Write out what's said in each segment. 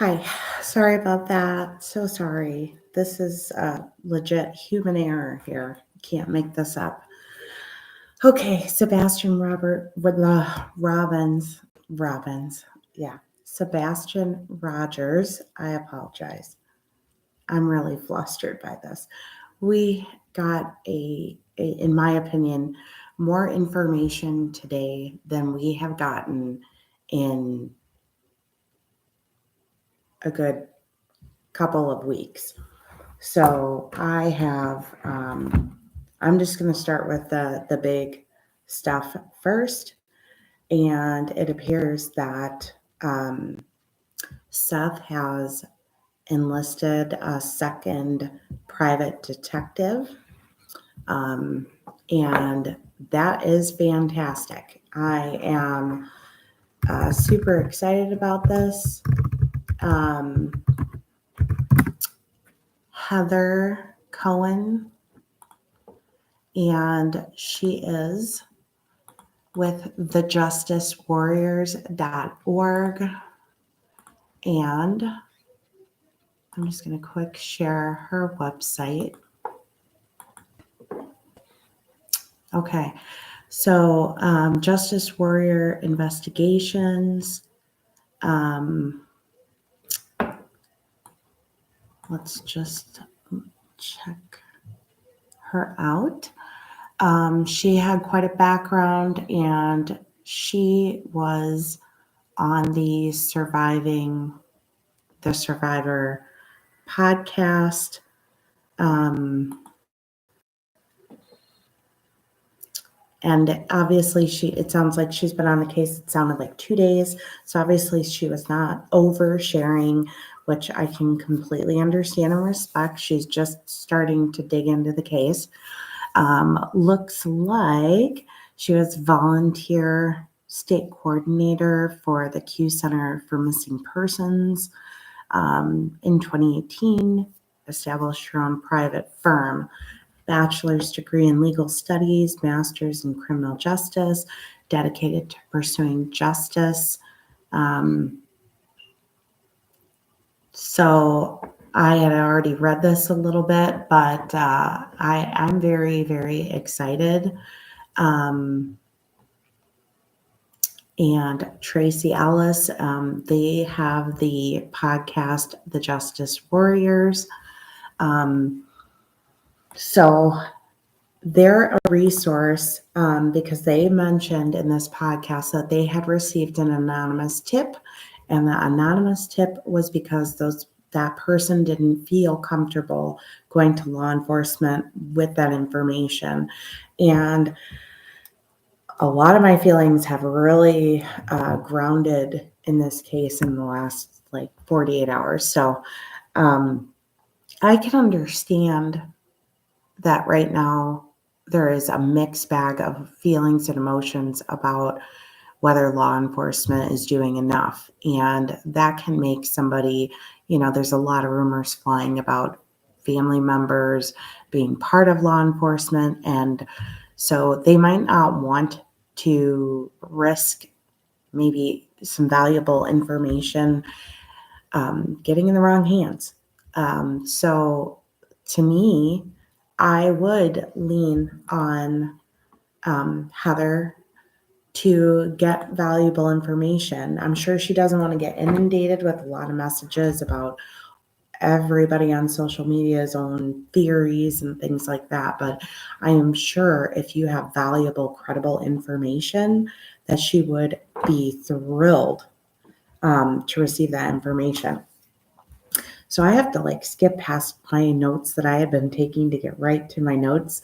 Hi, sorry about that. So sorry. This is legit human error here. Can't make this up. Okay, Sebastian Robert with Robbins. Yeah, Sebastian Rogers. I apologize. I'm really flustered by this. We got in my opinion, more information today than we have gotten in a good couple of weeks. So I'm just going to start with the big stuff first. And it appears that Seth has enlisted a second private detective. Um, and that is fantastic. I am super excited about this. Heather Cohen, and she is with thejusticewarriors.org. And I'm just going to quick share her website. Okay, so Justice Warrior Investigations. Let's just check her out. She had quite a background, and she was on the Survivor podcast. And obviously it sounds like she's been on the case, it sounded like 2 days. So obviously she was not oversharing, which I can completely understand and respect. She's just starting to dig into the case. Looks like she was volunteer state coordinator for the Q Center for Missing Persons. In 2018, established her own private firm. Bachelor's degree in legal studies, master's in criminal justice, dedicated to pursuing justice. So I had already read this a little bit, but I'm very, very excited. And Tracy Ellis, they have the podcast, The Justice Warriors. So they're a resource because they mentioned in this podcast that they had received an anonymous tip, and the anonymous tip was because that person didn't feel comfortable going to law enforcement with that information. And a lot of my feelings have really grounded in this case in the last 48 hours. So I can understand that right now there is a mixed bag of feelings and emotions about whether law enforcement is doing enough. And that can make somebody, there's a lot of rumors flying about family members being part of law enforcement. And so they might not want to risk maybe some valuable information getting in the wrong hands. So to me, I would lean on Heather to get valuable information. I'm sure she doesn't want to get inundated with a lot of messages about everybody on social media's own theories and things like that. But I am sure if you have valuable, credible information, that she would be thrilled to receive that information. So I have to skip past my notes that I had been taking to get right to my notes.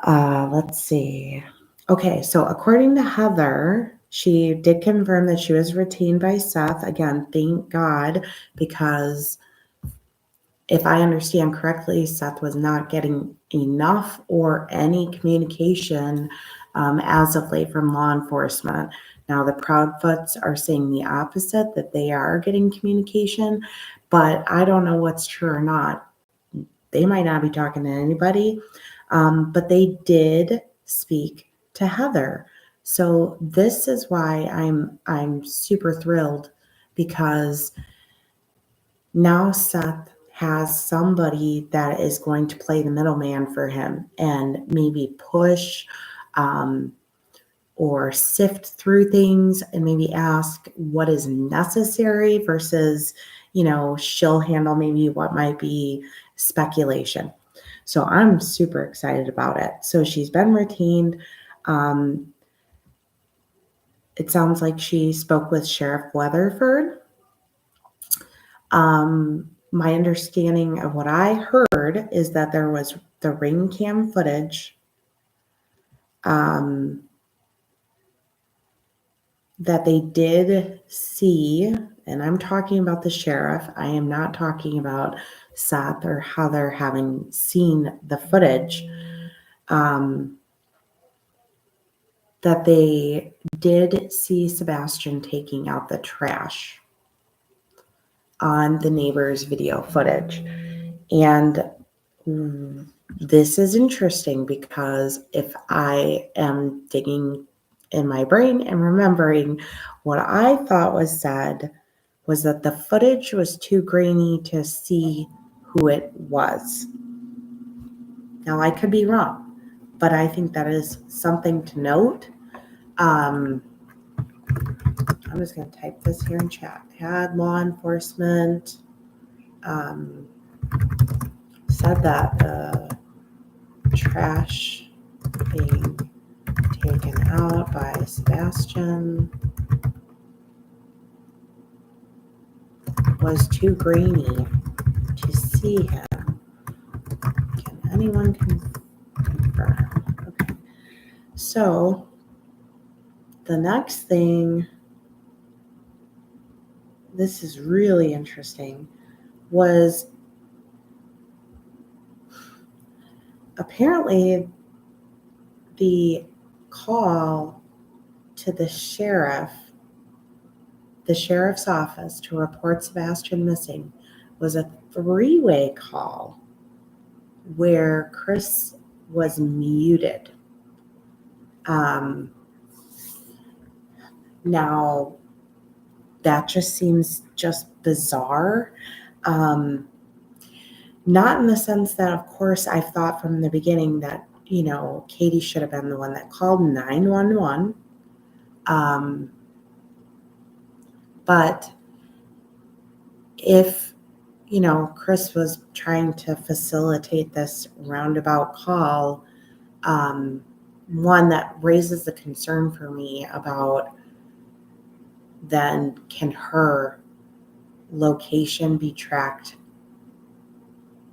Let's see. Okay, so according to Heather, she did confirm that she was retained by Seth. Again, thank God, because if I understand correctly, Seth was not getting enough or any communication as of late from law enforcement. Now, the Proudfoots are saying the opposite, that they are getting communication, but I don't know what's true or not. They might not be talking to anybody, but they did speak to Heather. So this is why I'm super thrilled, because now Seth has somebody that is going to play the middleman for him and maybe push or sift through things and maybe ask what is necessary versus, she'll handle maybe what might be speculation. So I'm super excited about it. So she's been retained. It sounds like she spoke with Sheriff Weatherford. My understanding of what I heard is that there was the ring cam footage that they did see, and I'm talking about the sheriff. I am not talking about Seth or Heather having seen the footage. That they did see Sebastian taking out the trash on the neighbor's video footage. And this is interesting because if I am digging in my brain and remembering what I thought was said, was that the footage was too grainy to see who it was. Now, I could be wrong, but I think that is something to note. I'm just going to type this here in chat. Had law enforcement said that the trash being taken out by Sebastian was too grainy to see him. Can anyone confirm? Okay. So the next thing, this is really interesting, was apparently the call to the sheriff's office to report Sebastian missing was a three-way call where Chris was muted. Now, that just seems just bizarre. Not in the sense that, of course, I've thought from the beginning that, Katie should have been the one that called 911. But if, Chris was trying to facilitate this roundabout call, one that raises the concern for me about then can her location be tracked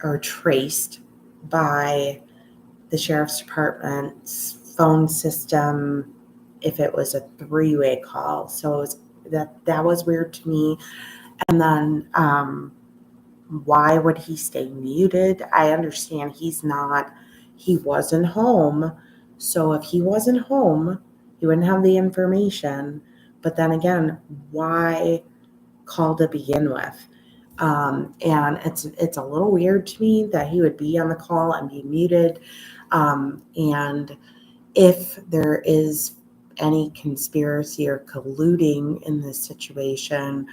or traced by the sheriff's department's phone system if it was a three-way call. So it was that was weird to me. And then why would he stay muted? I understand he wasn't home. So if he wasn't home, he wouldn't have the information. But then again, why call to begin with? And it's a little weird to me that he would be on the call and be muted. And if there is any conspiracy or colluding in this situation,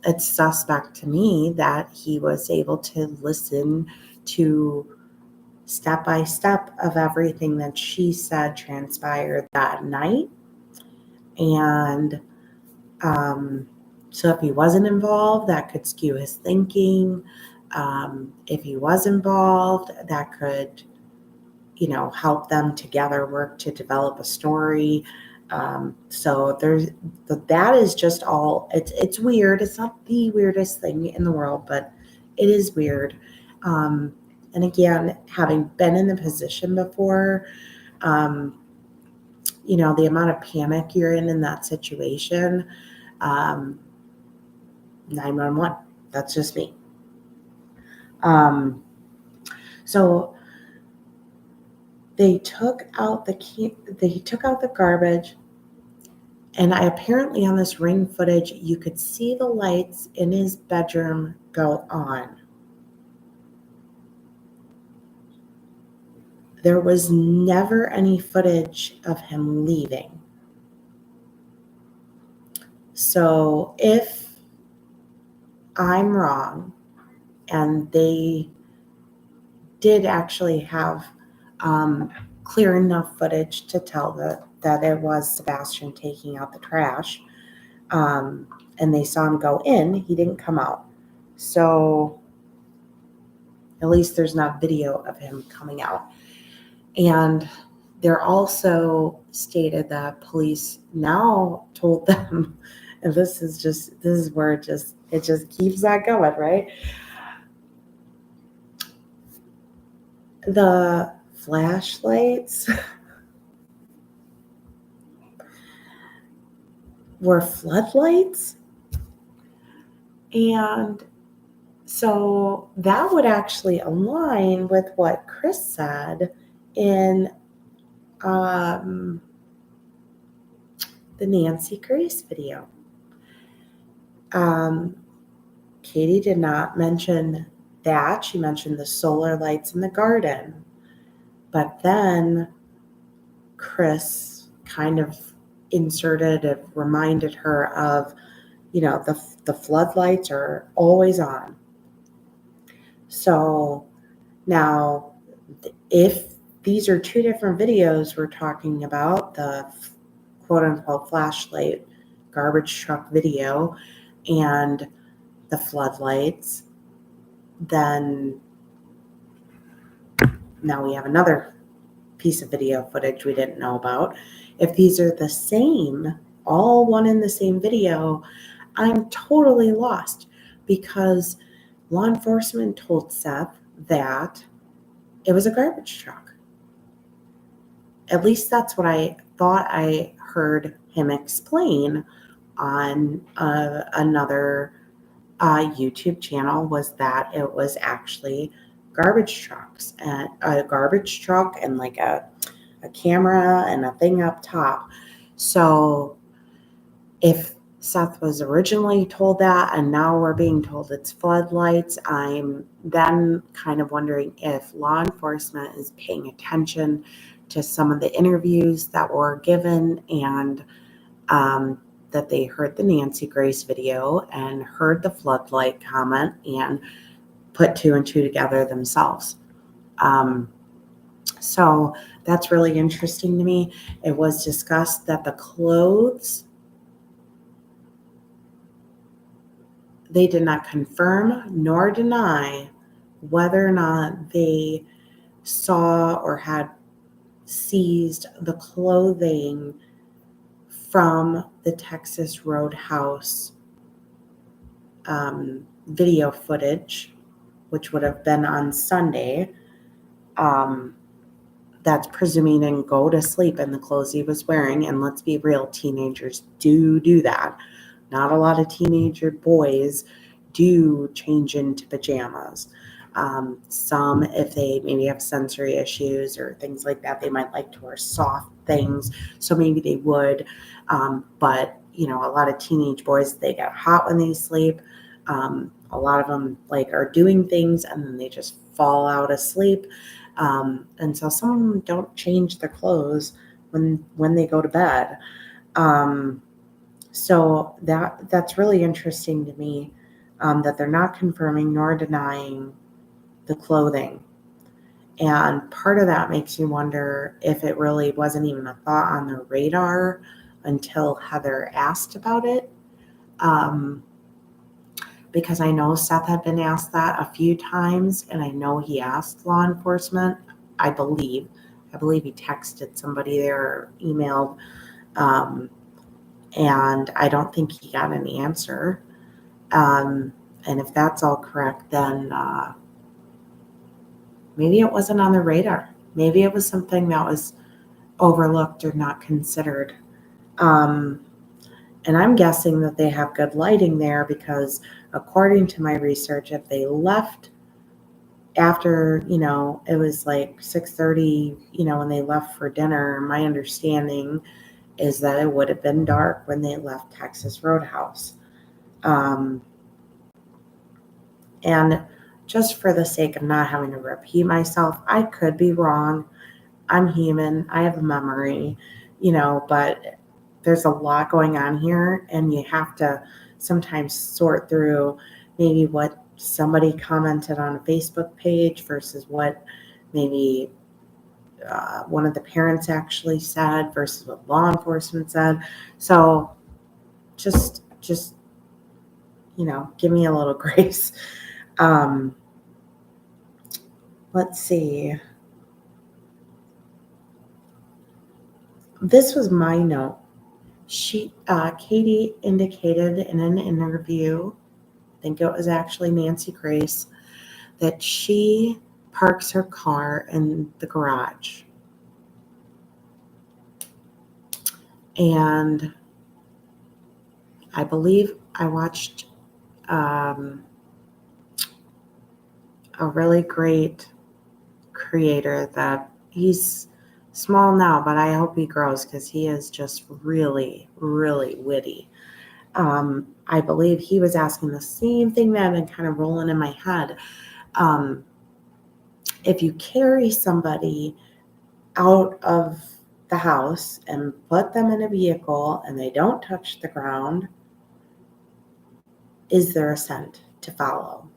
it's suspect to me that he was able to listen to step by step of everything that she said transpired that night. And so if he wasn't involved, that could skew his thinking. If he was involved, that could, help them together work to develop a story. So that is just all, it's weird. It's not the weirdest thing in the world, but it is weird. And again, having been in the position before, the amount of panic you're in that situation, 911, that's just me. So they took out the garbage, and apparently on this ring footage, you could see the lights in his bedroom go on. there was never any footage of him leaving. So if I'm wrong and they did actually have clear enough footage to tell that it was Sebastian taking out the trash, and they saw him go in, he didn't come out. So at least there's not video of him coming out. And they're also stated that police now told them, and this is where it just keeps that going, right? The flashlights were floodlights. And so that would actually align with what Chris said in the Nancy Grace video. Katie did not mention that. She mentioned the solar lights in the garden. But then Chris kind of inserted and reminded her of, the floodlights are always on. So now, if these are two different videos we're talking about, the quote-unquote flashlight garbage truck video and the floodlights, then now we have another piece of video footage we didn't know about. If these are the same, all one in the same video, I'm totally lost, because law enforcement told Seth that it was a garbage truck. At least that's what I thought I heard him explain on another YouTube channel, was that it was actually garbage trucks, and a garbage truck and like a camera and a thing up top. So if Seth was originally told that and now we're being told it's floodlights, I'm then kind of wondering if law enforcement is paying attention to some of the interviews that were given, and that they heard the Nancy Grace video and heard the floodlight comment and put two and two together themselves. So that's really interesting to me. It was discussed that the clothes, they did not confirm nor deny whether or not they saw or had seized the clothing from the Texas Roadhouse video footage, which would have been on Sunday. That's presuming and go to sleep in the clothes he was wearing. And let's be real, teenagers do that. Not a lot of teenager boys do change into pajamas. Some, if they maybe have sensory issues or things like that, they might like to wear soft things. So maybe they would. But, a lot of teenage boys, they get hot when they sleep. A lot of them are doing things and then they just fall out asleep. And so some of them don't change their clothes when they go to bed. So that's really interesting to me, that they're not confirming nor denying the clothing. And part of that makes me wonder if it really wasn't even a thought on their radar until Heather asked about it. Because I know Seth had been asked that a few times, and I know he asked law enforcement. I believe he texted somebody there or emailed, and I don't think he got an answer. And if that's all correct, then maybe it wasn't on the radar. Maybe it was something that was overlooked or not considered. And I'm guessing that they have good lighting there, because according to my research, if they left after, it was like 6:30, when they left for dinner, my understanding is that it would have been dark when they left Texas Roadhouse. And just for the sake of not having to repeat myself, I could be wrong. I'm human. I have a memory, but there's a lot going on here, and you have to sometimes sort through maybe what somebody commented on a Facebook page versus what maybe one of the parents actually said versus what law enforcement said. So just give me a little grace. Let's see. This was my note. Katie indicated in an interview, I think it was actually Nancy Grace, that she parks her car in the garage. And I believe I watched a really great creator that he's small now, but I hope he grows because he is just really, really witty. I believe he was asking the same thing that had been kind of rolling in my head. If you carry somebody out of the house and put them in a vehicle and they don't touch the ground, is there a scent to follow?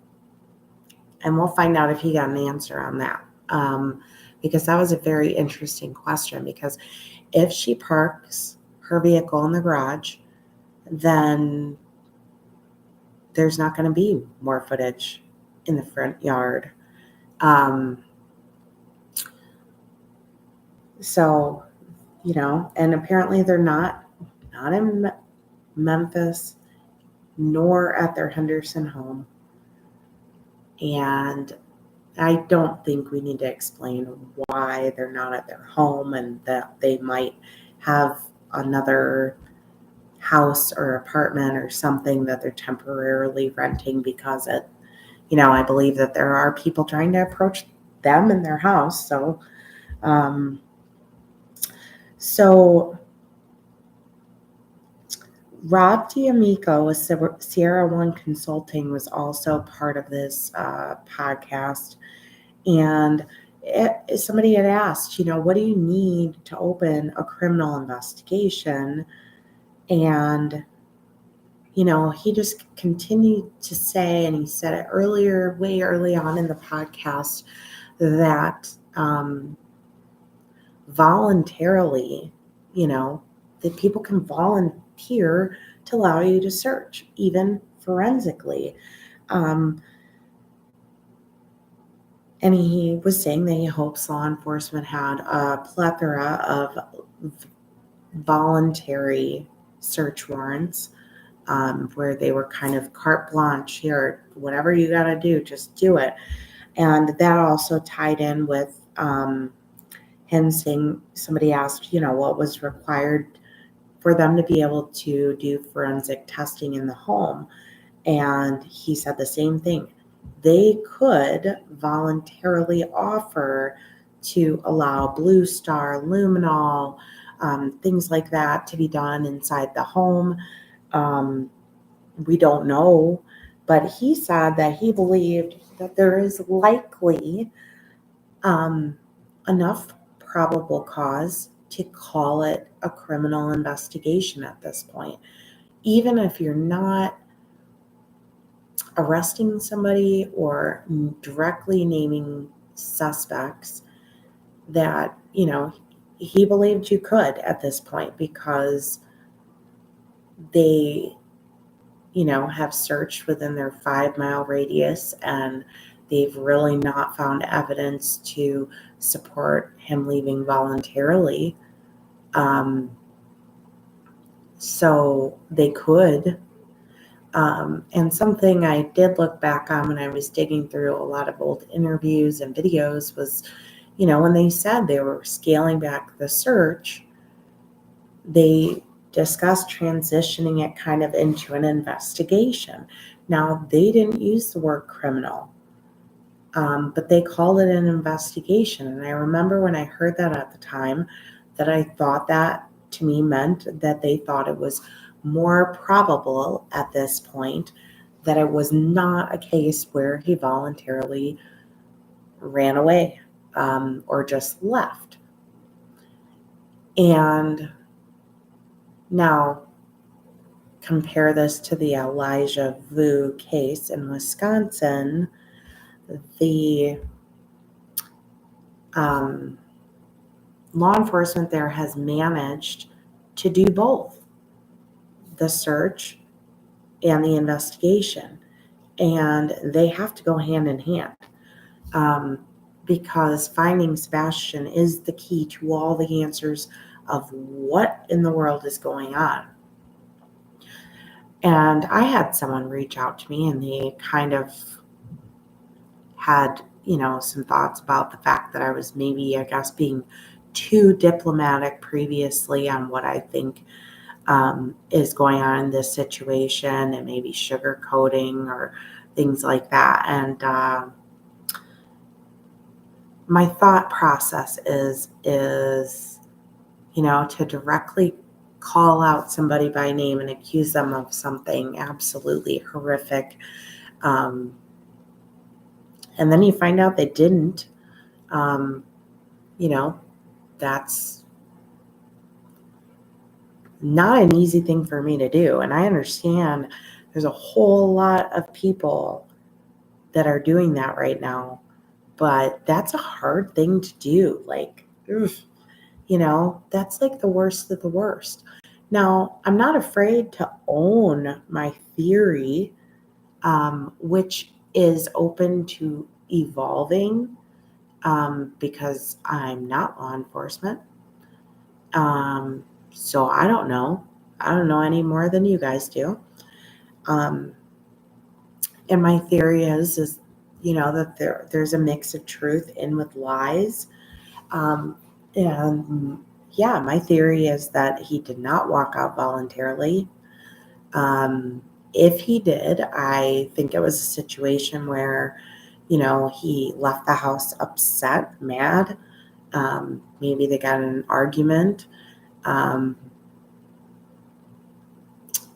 And we'll find out if he got an answer on that. Because that was a very interesting question, because if she parks her vehicle in the garage, then there's not going to be more footage in the front yard. So, and apparently they're not in Memphis nor at their Henderson home. And I don't think we need to explain why they're not at their home and that they might have another house or apartment or something that they're temporarily renting because I believe that there are people trying to approach them in their house. So Rob D'Amico with Sierra One Consulting was also part of this podcast. And somebody had asked, what do you need to open a criminal investigation? And, he just continued to say, and he said it way early on in the podcast, that voluntarily, that people can volunteer to allow you to search, even forensically. And he was saying that he hopes law enforcement had a plethora of voluntary search warrants, where they were kind of carte blanche, here, whatever you got to do, just do it. And that also tied in with him saying, somebody asked, what was required for them to be able to do forensic testing in the home. And he said the same thing. They could voluntarily offer to allow Blue Star, luminol, things like that to be done inside the home. We don't know, but he said that he believed that there is likely enough probable cause to call it a criminal investigation at this point. Even if you're not arresting somebody or directly naming suspects, that, he believed you could at this point because they, have searched within their 5-mile radius and they've really not found evidence to support him leaving voluntarily. So they could. And something I did look back on when I was digging through a lot of old interviews and videos was, when they said they were scaling back the search, they discussed transitioning it kind of into an investigation. Now, they didn't use the word criminal, but they called it an investigation. And I remember when I heard that at the time, that I thought that to me meant that they thought it was more probable at this point that it was not a case where he voluntarily ran away or just left. And now compare this to the Elijah Vu case in Wisconsin. The law enforcement there has managed to do both the search and the investigation, and they have to go hand in hand, because finding Sebastian is the key to all the answers of what in the world is going on. And I had someone reach out to me, and they kind of had, some thoughts about the fact that I was maybe, I guess, being too diplomatic previously on what I think is going on in this situation, and maybe sugarcoating or things like that. And my thought process is to directly call out somebody by name and accuse them of something absolutely horrific, and then you find out they didn't. That's not an easy thing for me to do. And I understand there's a whole lot of people that are doing that right now, but that's a hard thing to do. Like, that's like the worst of the worst. Now, I'm not afraid to own my theory, which is open to evolving, because I'm not law enforcement. So I don't know. I don't know any more than you guys do. And my theory is that there's a mix of truth in with lies. And yeah, my theory is that he did not walk out voluntarily. If he did, I think it was a situation where, he left the house upset, mad. Maybe they got in an argument, and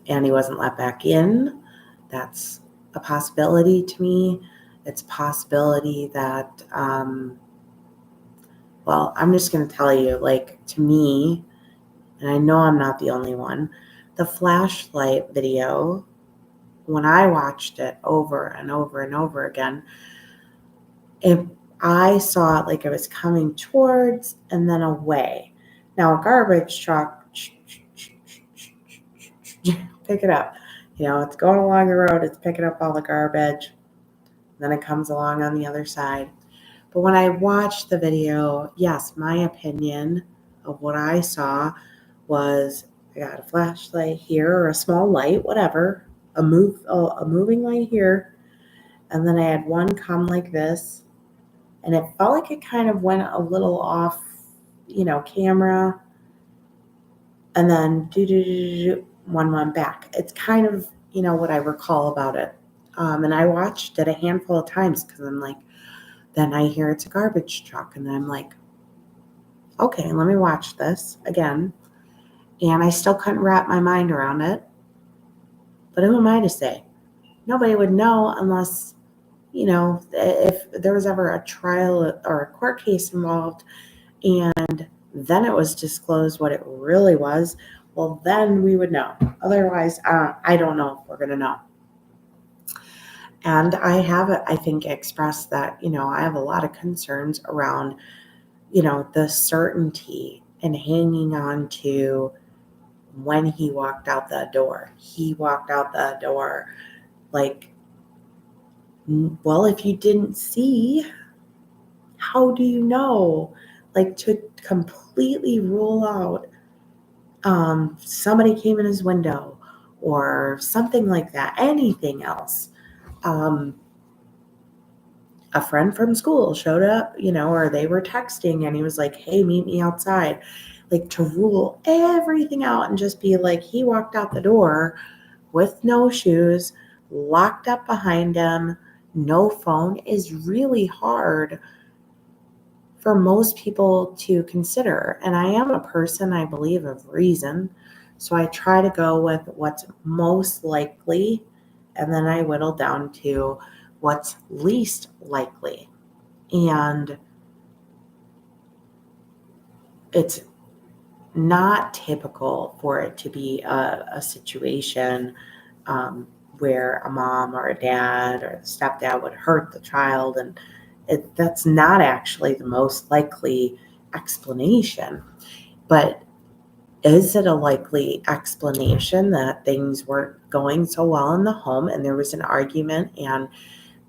he wasn't let back in. That's a possibility to me. It's a possibility that, I'm just going to tell you, like, to me, and I know I'm not the only one, the flashlight video, when I watched it over and over and over again, I saw it like it was coming towards and then away. Now, a garbage truck, pick it up. It's going along the road, it's picking up all the garbage, then it comes along on the other side. But when I watched the video, yes, my opinion of what I saw was, I got a flashlight here, or a small light, whatever, a moving light here, and then I had one come like this, and it felt like it kind of went a little off, camera, and then one went back. It's kind of, what I recall about it. And I watched it a handful of times because I'm like, then I hear it's a garbage truck, and then I'm like, okay, let me watch this again. And I still couldn't wrap my mind around it. But who am I to say? Nobody would know unless, if there was ever a trial or a court case involved, and then it was disclosed what it really was, well, then we would know. Otherwise, I don't know if we're going to know. And I have, I think, expressed that, I have a lot of concerns around, the certainty and hanging on to when he walked out the door. He walked out the door like, well, if you didn't see, how do you know? Like, to completely rule out somebody came in his window or something like that, anything else. A friend from school showed up, or they were texting and he was like, hey, meet me outside. Like, to rule everything out and just be like, he walked out the door with no shoes, locked up behind him, no phone, is really hard for most people to consider. And I am a person, I believe, of reason. So I try to go with what's most likely, and then I whittle down to what's least likely. And it's not typical for it to be a situation where a mom or a dad or the stepdad would hurt the child. And that's not actually the most likely explanation. But is it a likely explanation that things weren't going so well in the home and there was an argument and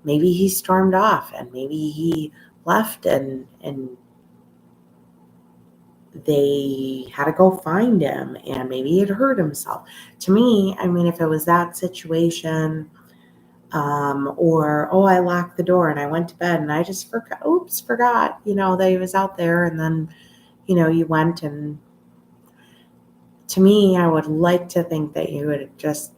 maybe he stormed off and maybe he left and they had to go find him and maybe he had hurt himself? To me, I mean, if it was that situation, or, oh, I locked the door and I went to bed and I just forgot, that he was out there, and then, you went, and to me, I would like to think that you would just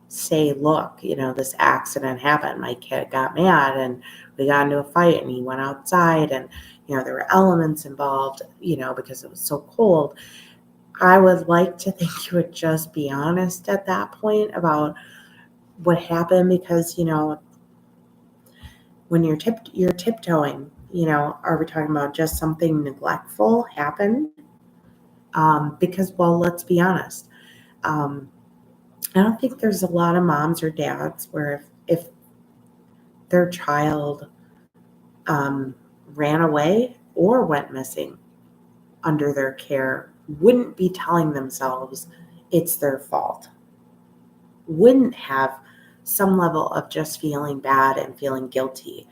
say, look, this accident happened. My kid got mad and we got into a fight and he went outside and, there were elements involved, because it was so cold. I would like to think you would just be honest at that point about what happened, because, when you're tiptoeing, are we talking about just something neglectful happened? Because, well, let's be honest. I don't think there's a lot of moms or dads where if their child ran away or went missing under their care, wouldn't be telling themselves it's their fault. Wouldn't have some level of just feeling bad and feeling guilty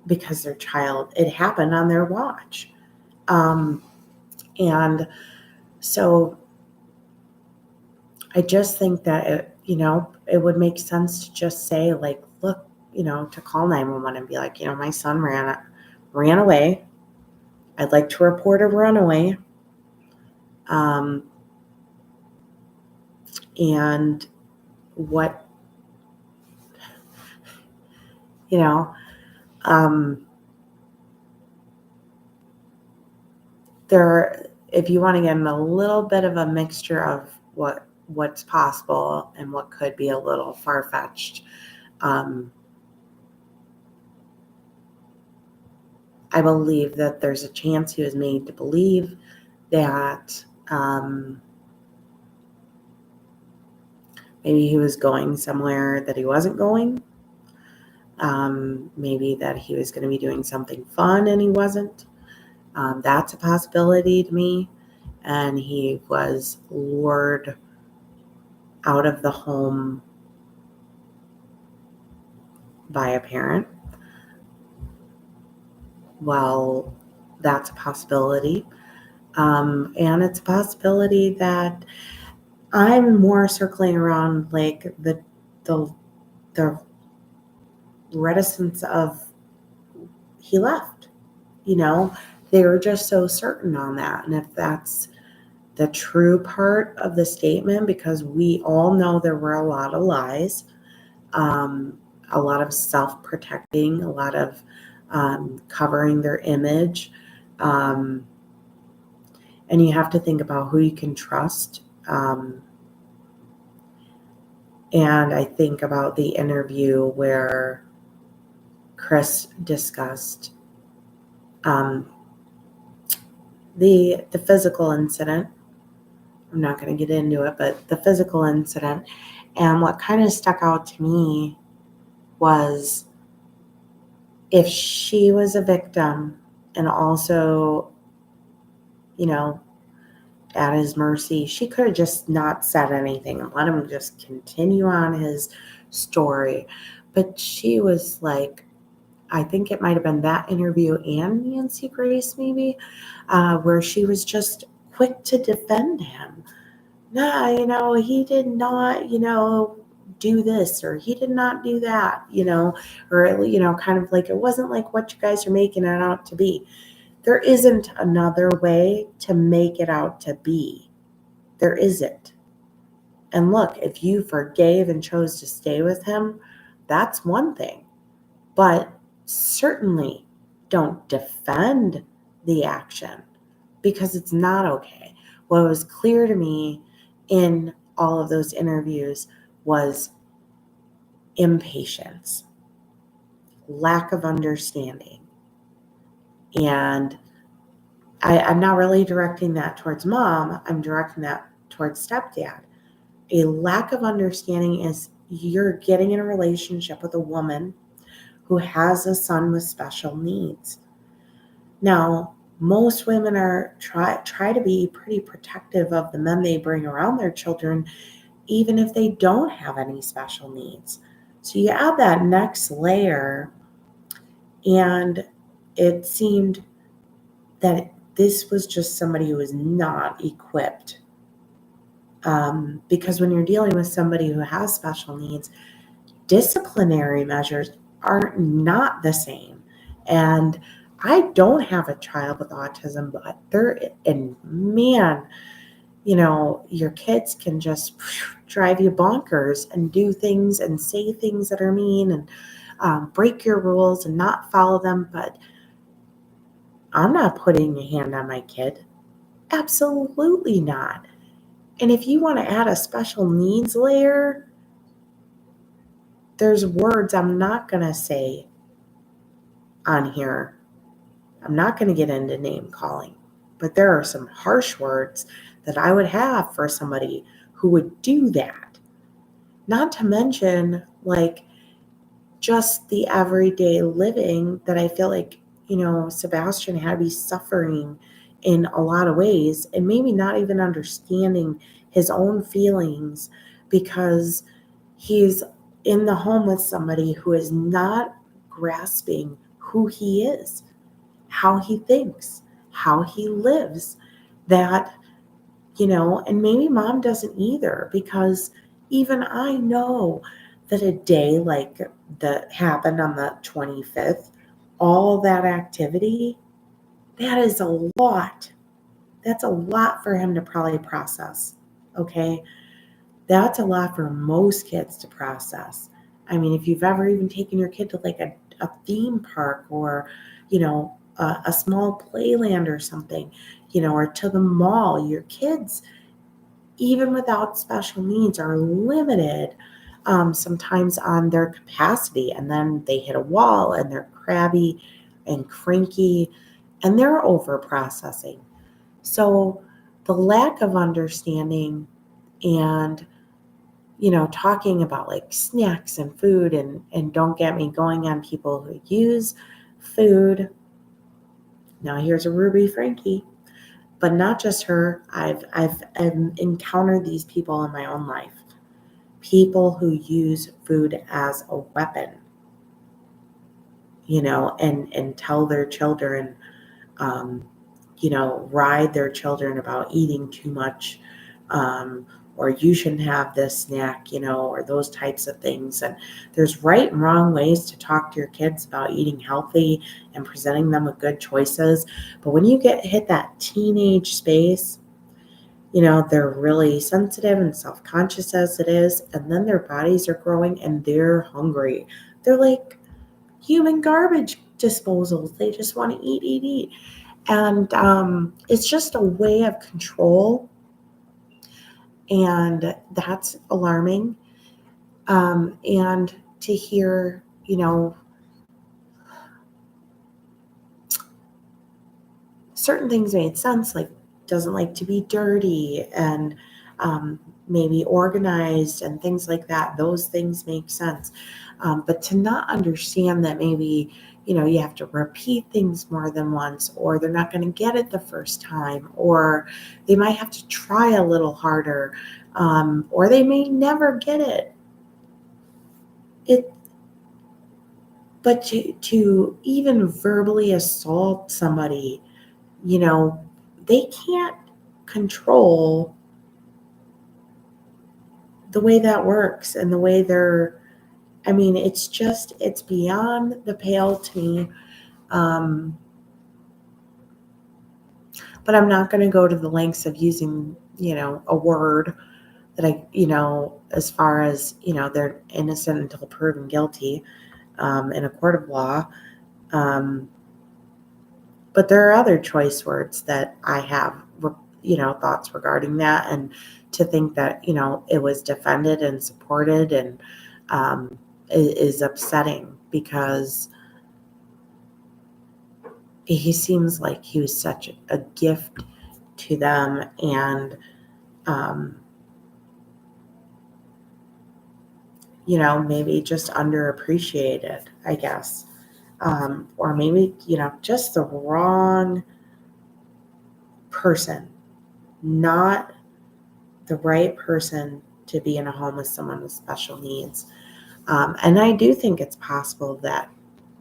because their child, it happened on their watch. And so I just think that it would make sense to just say, like, look, to call 911 and be like, my son ran away. I'd like to report a runaway. And what, if you want to get in a little bit of a mixture of what's possible and what could be a little far-fetched, I believe that there's a chance he was made to believe that maybe he was going somewhere that he wasn't going. Maybe that he was going to be doing something fun and he wasn't. That's a possibility to me. And he was lured out of the home by a parent. Well, that's a possibility. And it's a possibility that I'm more circling around, like, the reticence of he left. They were just so certain on that. And if that's the true part of the statement, because we all know there were a lot of lies, a lot of self-protecting, a lot of covering their image. And you have to think about who you can trust. And I think about the interview where Chris discussed the physical incident. I'm not going to get into it, but the physical incident. And what kind of stuck out to me was, if she was a victim and also, at his mercy, she could have just not said anything and let him just continue on his story. But she was like, I think it might have been that interview and Nancy Grace maybe, where she was just quick to defend him. Nah, he did not, do this, or he did not do that, or, kind of like, it wasn't like what you guys are making it out to be. There isn't another way to make it out to be. There isn't. And look, if you forgave and chose to stay with him, that's one thing. But certainly don't defend the action, because it's not okay. What was clear to me in all of those interviews was impatience, lack of understanding. And I'm not really directing that towards mom. I'm directing that towards stepdad. A lack of understanding is you're getting in a relationship with a woman who has a son with special needs. Now, most women are try to be pretty protective of the men they bring around their children, even if they don't have any special needs. So you add that next layer, and it seemed that this was just somebody who was not equipped. Because when you're dealing with somebody who has special needs, disciplinary measures are not the same. And I don't have a child with autism, but man, your kids can just drive you bonkers and do things and say things that are mean and break your rules and not follow them. But I'm not putting a hand on my kid. Absolutely not. And if you want to add a special needs layer, there's words I'm not going to say on here. I'm not going to get into name calling, but there are some harsh words that I would have for somebody who would do that. Not to mention, like, just the everyday living that I feel like, Sebastian had to be suffering in a lot of ways and maybe not even understanding his own feelings because he's in the home with somebody who is not grasping who he is, how he thinks, how he lives, that, and maybe mom doesn't either, because even I know that a day like that happened on the 25th, all that activity, that is a lot. That's a lot for him to probably process. Okay. That's a lot for most kids to process. I mean, if you've ever even taken your kid to like a theme park or, a small playland or something, or to the mall, your kids, even without special needs, are limited sometimes on their capacity. And then they hit a wall and they're crabby and cranky and they're over processing. So the lack of understanding and talking about like snacks and food and don't get me going on people who use food. Now here's a Ruby Frankie, but not just her. I've encountered these people in my own life. People who use food as a weapon, and tell their children, ride their children about eating too much, or you shouldn't have this snack, or those types of things. And there's right and wrong ways to talk to your kids about eating healthy and presenting them with good choices. But when you hit that teenage space, they're really sensitive and self-conscious as it is, and then their bodies are growing and they're hungry. They're like human garbage disposals. They just want to eat. And it's just a way of control. And that's alarming. And to hear, certain things made sense, like doesn't like to be dirty and maybe organized and things like that. Those things make sense. But to not understand that maybe, you have to repeat things more than once, or they're not going to get it the first time, or they might have to try a little harder, or they may never get it. But to even verbally assault somebody, they can't control the way that works and the way it's beyond the pale to me. But I'm not going to go to the lengths of using, a word that as far as, they're innocent until proven guilty in a court of law. But there are other choice words that I have, thoughts regarding that, and to think that, it was defended and supported and is upsetting, because he seems like he was such a gift to them, and maybe just underappreciated, I guess. Or maybe, just the wrong person, not the right person to be in a home with someone with special needs. And I do think it's possible that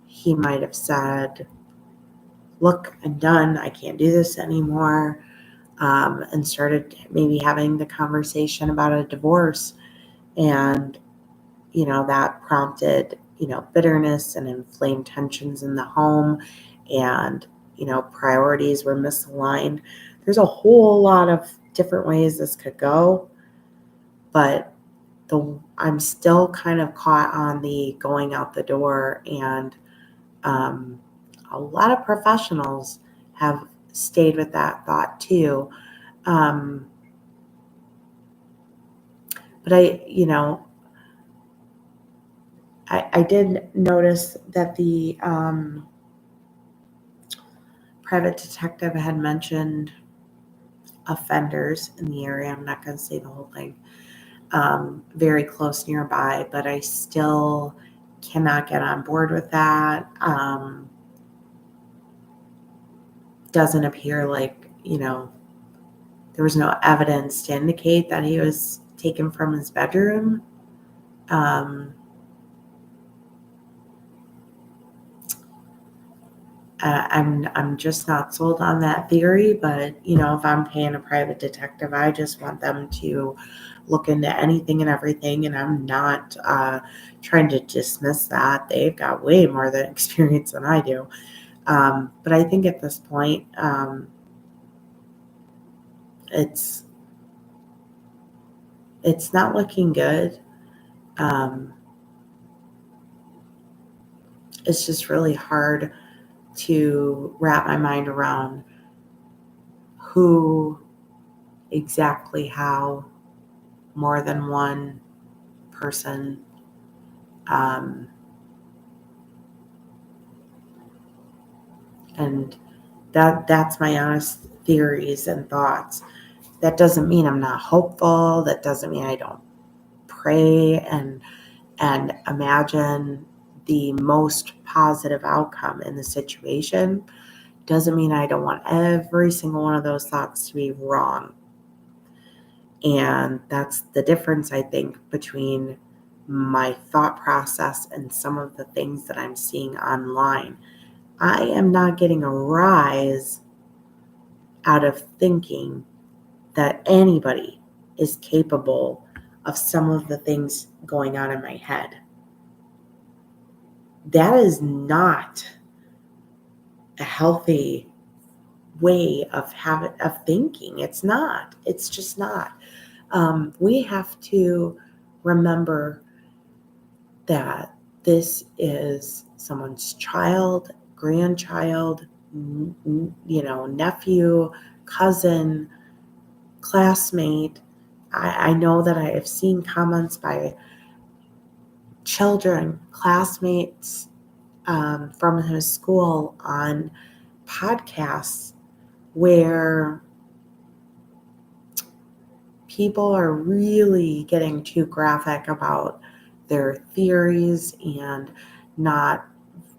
he might have said, look, I'm done. I can't do this anymore. And started maybe having the conversation about a divorce. And, that prompted, bitterness and inflamed tensions in the home. And, priorities were misaligned. There's a whole lot of different ways this could go. But I'm still kind of caught on the going out the door, and a lot of professionals have stayed with that thought too. But I did notice that the private detective had mentioned offenders in the area. I'm not going to say the whole thing. Very close nearby, but I still cannot get on board with that. Doesn't appear like, there was no evidence to indicate that he was taken from his bedroom. I'm just not sold on that theory, but if I'm paying a private detective, I just want them to look into anything and everything, and I'm not trying to dismiss that. They've got way more than experience than I do. But I think at this point, it's not looking good. It's just really hard to wrap my mind around who exactly, how more than one person and that's my honest theories and thoughts. That doesn't mean I'm not hopeful. That doesn't mean I don't pray and imagine the most positive outcome in the situation. Doesn't mean I don't want every single one of those thoughts to be wrong. And that's the difference, I think, between my thought process and some of the things that I'm seeing online. I am not getting a rise out of thinking that anybody is capable of some of the things going on in my head. That is not a healthy way of thinking. It's not. It's just not. We have to remember that this is someone's child, grandchild, nephew, cousin, classmate. I know that I have seen comments by children, classmates from his school on podcasts where people are really getting too graphic about their theories and not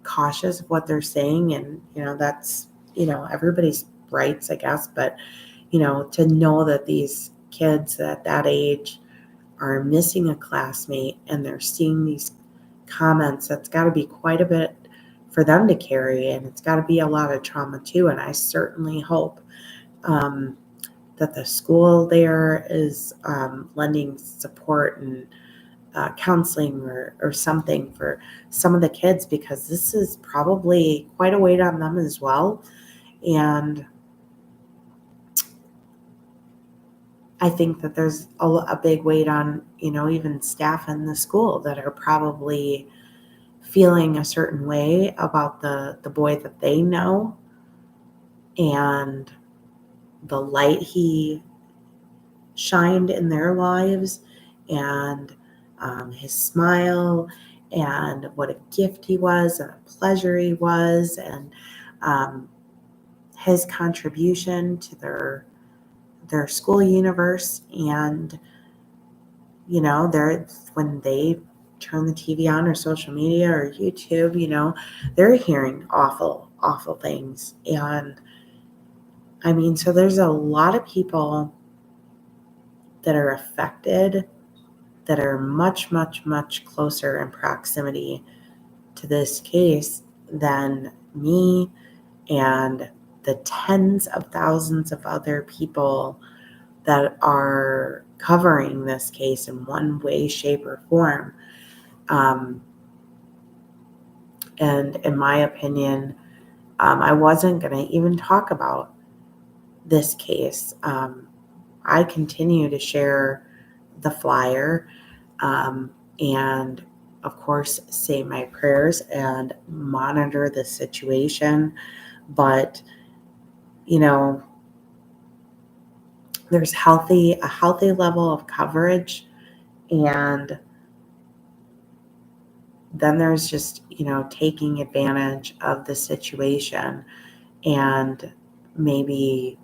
cautious of what they're saying. And, that's, everybody's rights, I guess. But, to know that these kids at that age are missing a classmate and they're seeing these comments, that's got to be quite a bit for them to carry. And it's got to be a lot of trauma too. And I certainly hope that the school there is lending support and counseling or something for some of the kids, because this is probably quite a weight on them as well. And I think that there's a big weight on, even staff in the school that are probably feeling a certain way about the boy that they know and the light he shined in their lives, and his smile, and what a gift he was and a pleasure he was. And his contribution to their school universe. And, when they turn the TV on or social media or YouTube, they're hearing awful, awful things. And so there's a lot of people that are affected that are much, much, much closer in proximity to this case than me and the tens of thousands of other people that are covering this case in one way, shape, or form. And in my opinion, I wasn't going to even talk about this case. I continue to share the flyer and, of course, say my prayers and monitor the situation. But, there's a healthy level of coverage, and then there's just, taking advantage of the situation and maybe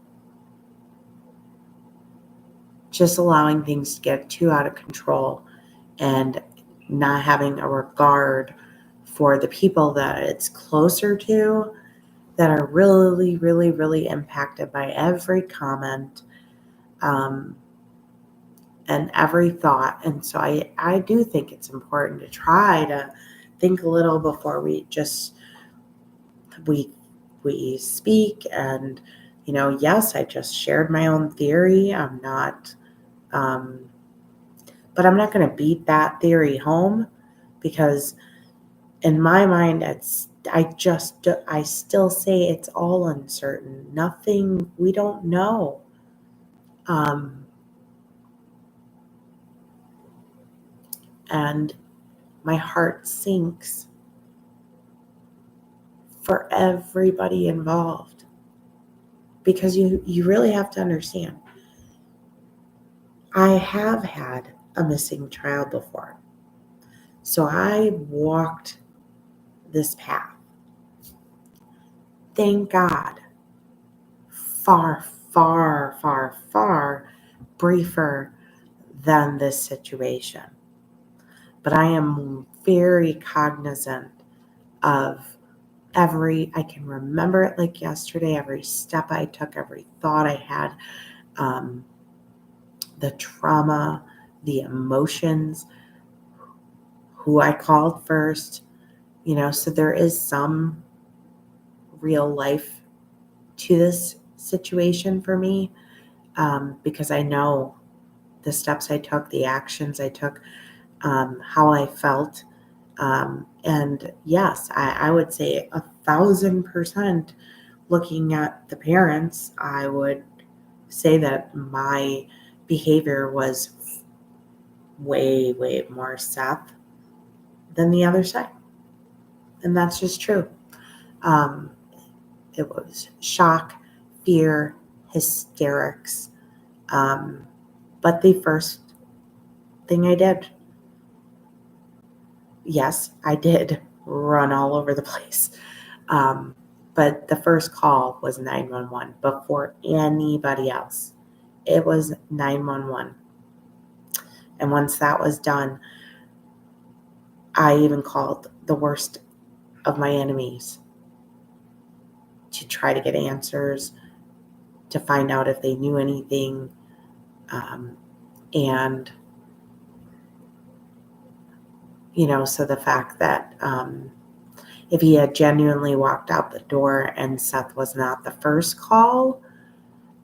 just allowing things to get too out of control and not having a regard for the people that it's closer to that are really, really, really impacted by every comment and every thought. And so I do think it's important to try to think a little before we speak. And, yes, I just shared my own theory. I'm not, but I'm not going to beat that theory home, because in my mind, I still say it's all uncertain. Nothing, we don't know. And my heart sinks for everybody involved, because you really have to understand, I have had a missing child before. So I walked this path. Thank God, far, far, far, far briefer than this situation. But I am very cognizant of I can remember it like yesterday, every step I took, every thought I had, the trauma, the emotions, who I called first, so there is some real life to this situation for me, because I know the steps I took, the actions I took, how I felt. And yes, I would say 1,000%, looking at the parents, I would say that my behavior was way, way more Seth than the other side. And that's just true. It was shock, fear, hysterics. But the first thing I did, yes, I did run all over the place. But the first call was 911 before anybody else. It was 911. And once that was done, I even called the worst of my enemies to try to get answers, to find out if they knew anything. And, so the fact that if he had genuinely walked out the door and Seth was not the first call,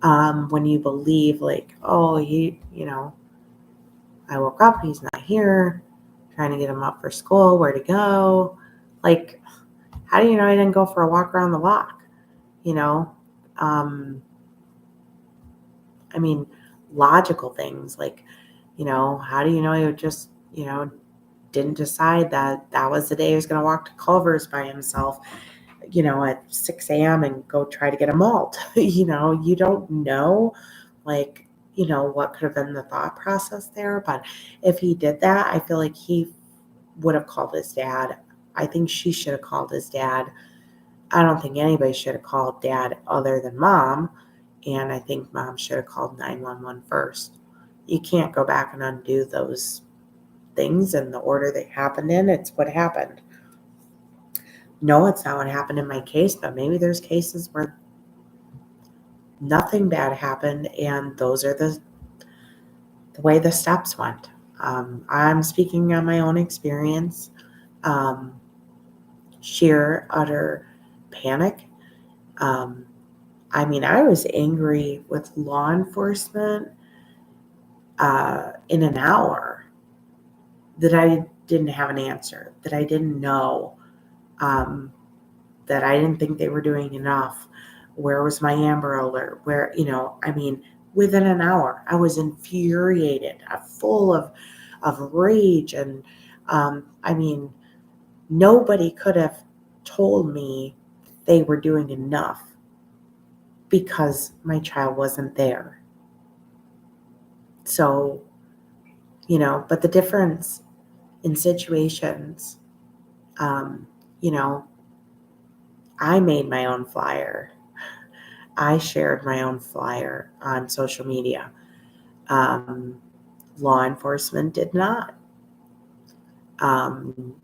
when you believe like, oh, I woke up, he's not here, trying to get him up for school, where to go. Like, how do you know I didn't go for a walk around the block? Logical things like, how do you know he would just, didn't decide that was the day he was going to walk to Culver's by himself, at 6 a.m. and go try to get a malt. You don't know, like, what could have been the thought process there. But if he did that, I feel like he would have called his dad. I think she should have called his dad I don't think anybody should have called dad other than mom. And I think mom should have called 911 first. You can't go back and undo those things in the order they happened in. It's what happened. No, it's not what happened in my case, but maybe there's cases where nothing bad happened, and those are the way the steps went. I'm speaking on my own experience. Um, Sheer, utter panic. Um, I was angry with law enforcement in an hour that I didn't have an answer, that I didn't know, that I didn't think they were doing enough. Where was my Amber Alert? Within an hour, I was infuriated, full of rage. And nobody could have told me they were doing enough because my child wasn't there. So, but the difference in situations, um, you know, I made my own flyer. I shared my own flyer on social media. Law enforcement did not.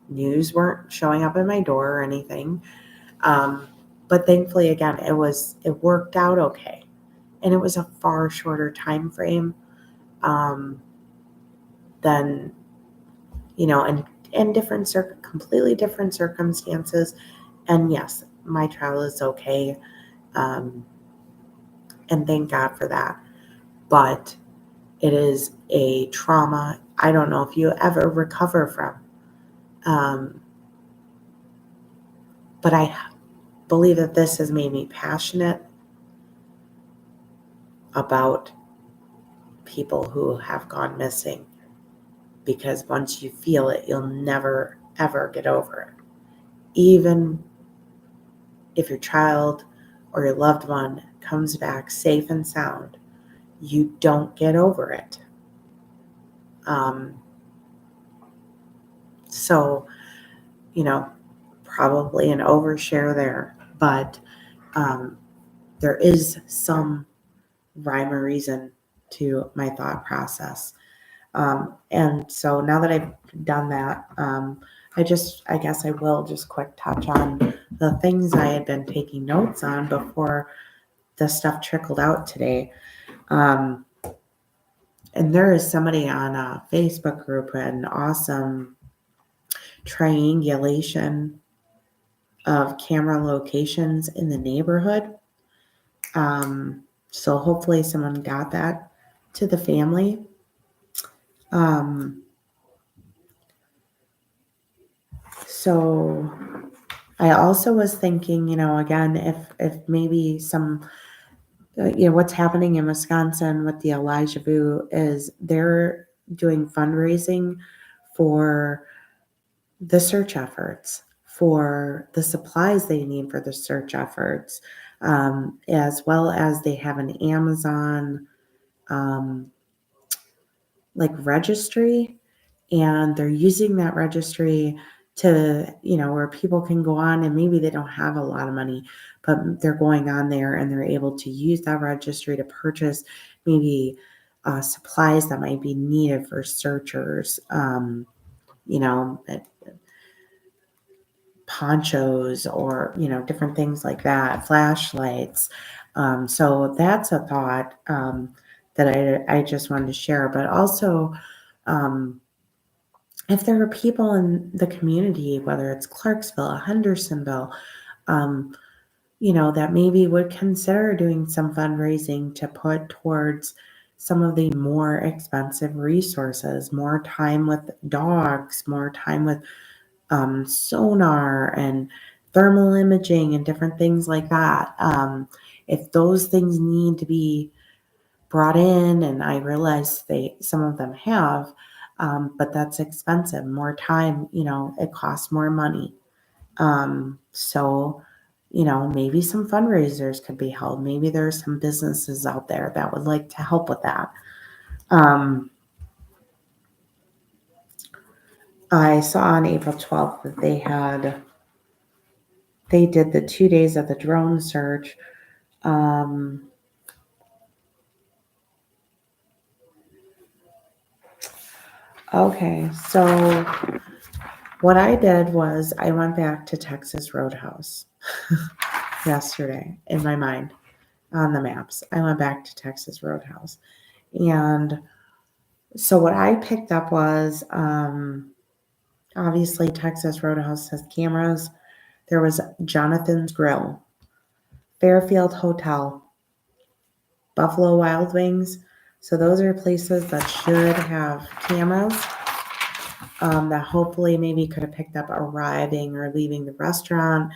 News weren't showing up at my door or anything. But thankfully, again, it worked out okay. And it was a far shorter time frame than, and completely different circumstances. And yes, my child is okay. And thank God for that. But it is a trauma I don't know if you ever recover from. But I believe that this has made me passionate about people who have gone missing, because once you feel it, you'll never, ever get over it. Even if your child or your loved one comes back safe and sound, you don't get over it. So, probably an overshare there, but there is some rhyme or reason to my thought process. And so now that I've done that, I guess I will just quick touch on the things I had been taking notes on before the stuff trickled out today. And there is somebody on a Facebook group, an awesome triangulation of camera locations in the neighborhood. So hopefully someone got that to the family. So I also was thinking, again, if maybe some, what's happening in Wisconsin with the Elijah Vu is they're doing fundraising for the search efforts, for the supplies they need for the search efforts, as well as they have an Amazon registry, and they're using that registry to, where people can go on and maybe they don't have a lot of money, but they're going on there and they're able to use that registry to purchase maybe supplies that might be needed for searchers, ponchos or, different things like that, flashlights. So that's a thought that I just wanted to share, but also, if there are people in the community, whether it's Clarksville, Hendersonville, that maybe would consider doing some fundraising to put towards some of the more expensive resources, more time with dogs, more time with sonar and thermal imaging and different things like that. If those things need to be brought in, and I realize some of them have, but that's expensive, more time, it costs more money. So, maybe some fundraisers could be held. Maybe there's some businesses out there that would like to help with that. I saw on April 12th that they had they did the 2 days of the drone search. Okay, so what I did was I went back to Texas Roadhouse yesterday in my mind on the maps. I went back to Texas Roadhouse. And so what I picked up was obviously Texas Roadhouse has cameras. There was Jonathan's Grill, Fairfield Hotel, Buffalo Wild Wings. So those are places that should have cameras that hopefully maybe could have picked up arriving or leaving the restaurant.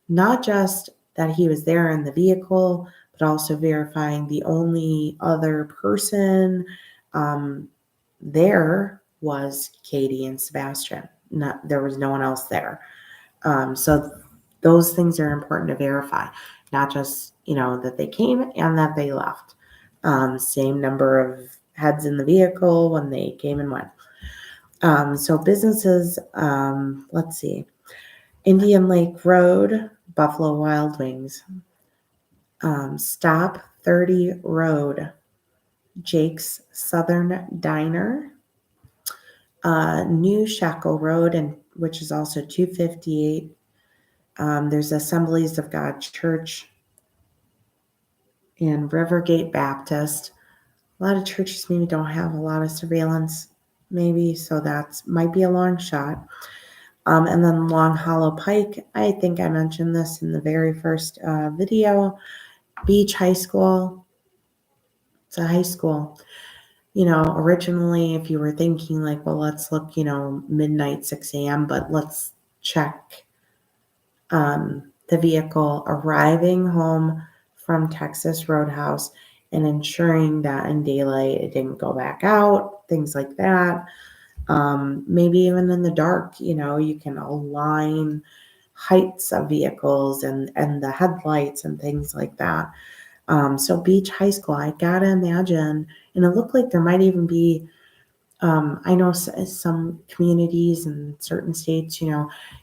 Not just that he was there in the vehicle, but also verifying the only other person there was Katie and Sebastian. There was no one else there. So those things are important to verify, not just, that they came and that they left. Same number of heads in the vehicle when they came and went. So businesses, let's see, Indian Lake Road, Buffalo Wild Wings, Stop 30 Road, Jake's Southern Diner, New Shackle Road, and which is also 258. There's Assemblies of God Church and Rivergate Baptist. A lot of churches maybe don't have a lot of surveillance, maybe, so that might be a long shot. And then Long Hollow Pike, I think I mentioned this in the very first video. Beach High School, it's a high school. Originally, if you were thinking like, well, let's look, midnight, 6 a.m., but let's check the vehicle arriving home from Texas Roadhouse and ensuring that in daylight it didn't go back out, things like that. Maybe even in the dark, you can align heights of vehicles and the headlights and things like that. So Beach High School, I gotta imagine, and it looked like there might even be, I know some communities in certain states,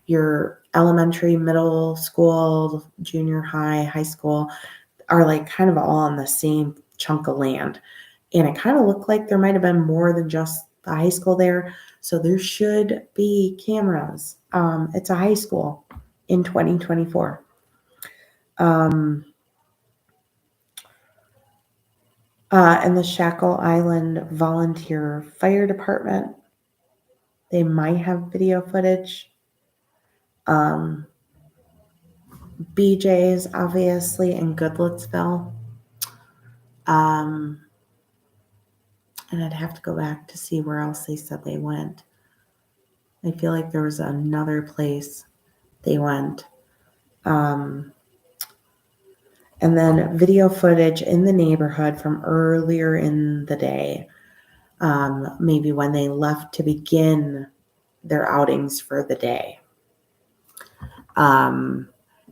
your elementary, middle school, junior high, high school are like kind of all on the same chunk of land. And it kind of looked like there might have been more than just the high school there. So there should be cameras. It's a high school in 2024. And the Shackle Island Volunteer Fire Department, they might have video footage. BJ's, obviously, in Goodlettsville. And I'd have to go back to see where else they said they went. I feel like there was another place they went. And then video footage in the neighborhood from earlier in the day, maybe when they left to begin their outings for the day.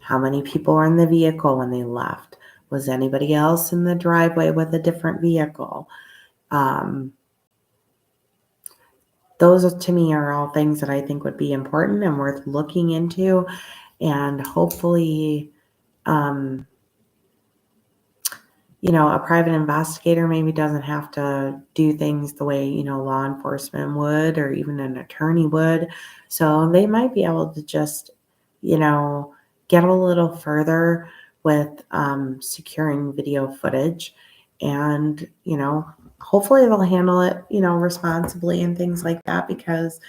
How many people were in the vehicle when they left? Was anybody else in the driveway with a different vehicle? Those to me are all things that I think would be important and worth looking into, and hopefully, a private investigator maybe doesn't have to do things the way, law enforcement would or even an attorney would. So they might be able to just, get a little further with securing video footage, and, hopefully they'll handle it, responsibly and things like that, because,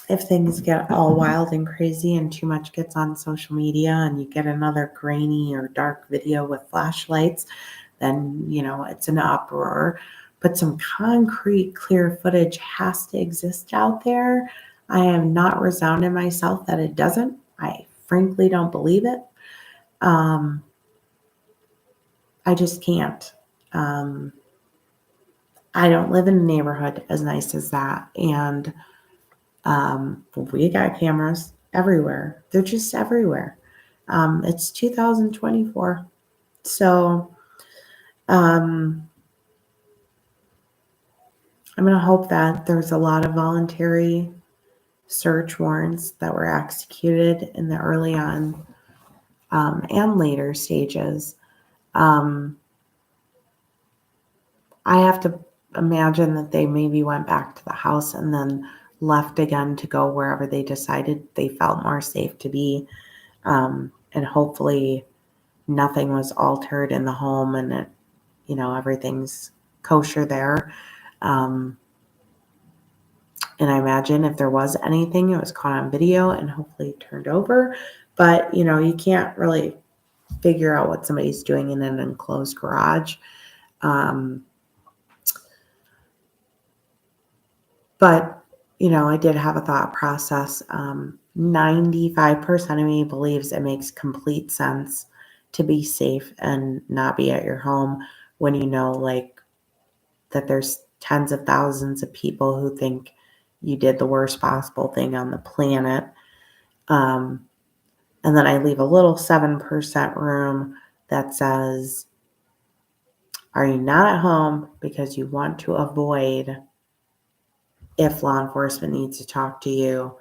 if things get all wild and crazy and too much gets on social media and you get another grainy or dark video with flashlights, then, it's an uproar. But some concrete, clear footage has to exist out there. I am not resounding myself that it doesn't. I frankly don't believe it. I just can't. I don't live in a neighborhood as nice as that. And we got cameras everywhere. They're just everywhere. It's 2024. So I'm going to hope that there's a lot of voluntary search warrants that were executed in the early on and later stages. I have to imagine that they maybe went back to the house and then left again to go wherever they decided they felt more safe to be. And hopefully nothing was altered in the home and it, everything's kosher there. And I imagine if there was anything, it was caught on video and hopefully turned over. But, you can't really figure out what somebody's doing in an enclosed garage. But, I did have a thought process. 95% of me believes it makes complete sense to be safe and not be at your home when you know, like, that there's tens of thousands of people who think you did the worst possible thing on the planet. And then I leave a little 7% room that says, are you not at home because you want to avoid, if law enforcement needs to talk to you,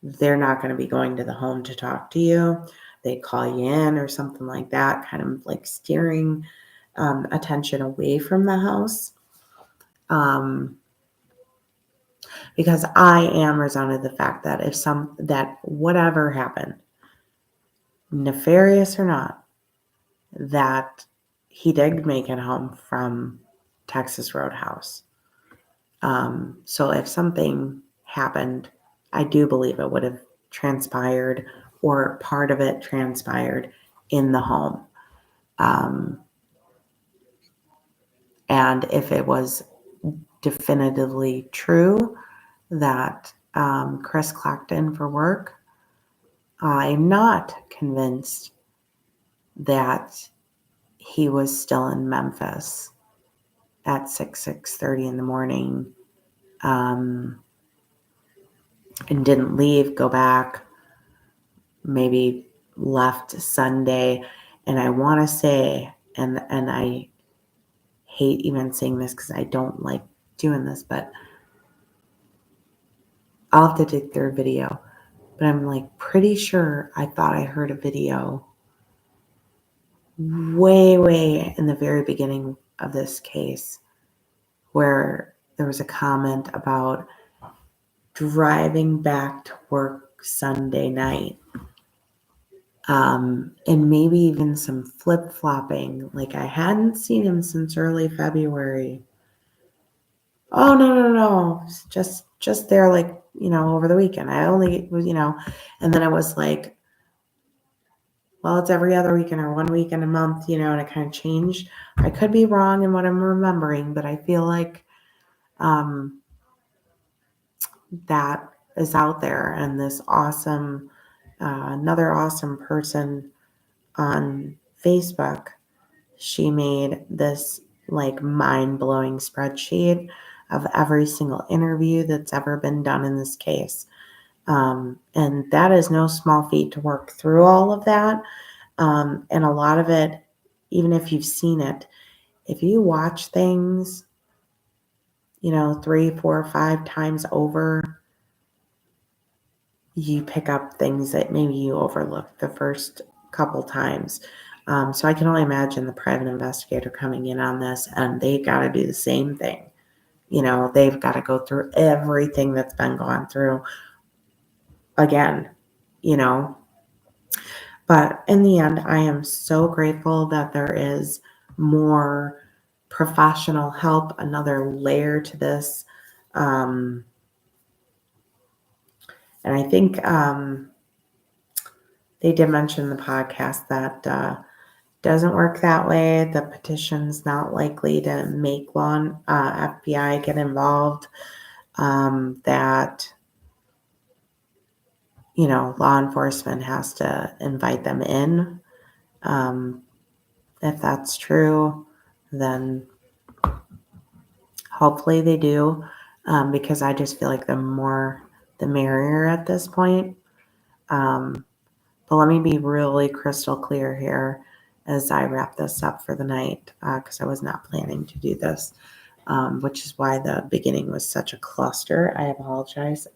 they're not going to be going to the home to talk to you. They call you in or something like that, kind of like steering attention away from the house. Because I am resented the fact that that whatever happened, nefarious or not, that he did make it home from Texas Roadhouse. So if something happened, I do believe it would have transpired or part of it transpired in the home. And if it was definitively true that Chris clocked in for work, I'm not convinced that he was still in Memphis at 6:30 in the morning and didn't leave, go back, maybe left Sunday. And I want to say, and I hate even saying this because I don't like doing this, but I'll have to dig through a video. But I'm like pretty sure I thought I heard a video way in the very beginning of this case where there was a comment about driving back to work Sunday night. And maybe even some flip-flopping. Like I hadn't seen him since early February. Oh, no. Just there, like, over the weekend. I only was, and then I was like, well, it's every other weekend or one weekend a month, and it kind of changed. I could be wrong in what I'm remembering, but I feel like that is out there. And this awesome, another awesome person on Facebook, she made this like mind-blowing spreadsheet of every single interview that's ever been done in this case. And that is no small feat to work through all of that. And a lot of it, even if you've seen it, if you watch things, 3, 4, 5 times over, you pick up things that maybe you overlooked the first couple times. So I can only imagine the private investigator coming in on this, and they got to do the same thing. They've got to go through everything that's been gone through again, But in the end, I am so grateful that there is more professional help, another layer to this. And I think they did mention in the podcast that doesn't work that way. The petition's not likely to make FBI get involved. That law enforcement has to invite them in. If that's true, then hopefully they do, because I just feel like the more the merrier at this point. But let me be really crystal clear here as I wrap this up for the night, because I was not planning to do this, which is why the beginning was such a cluster. I apologize.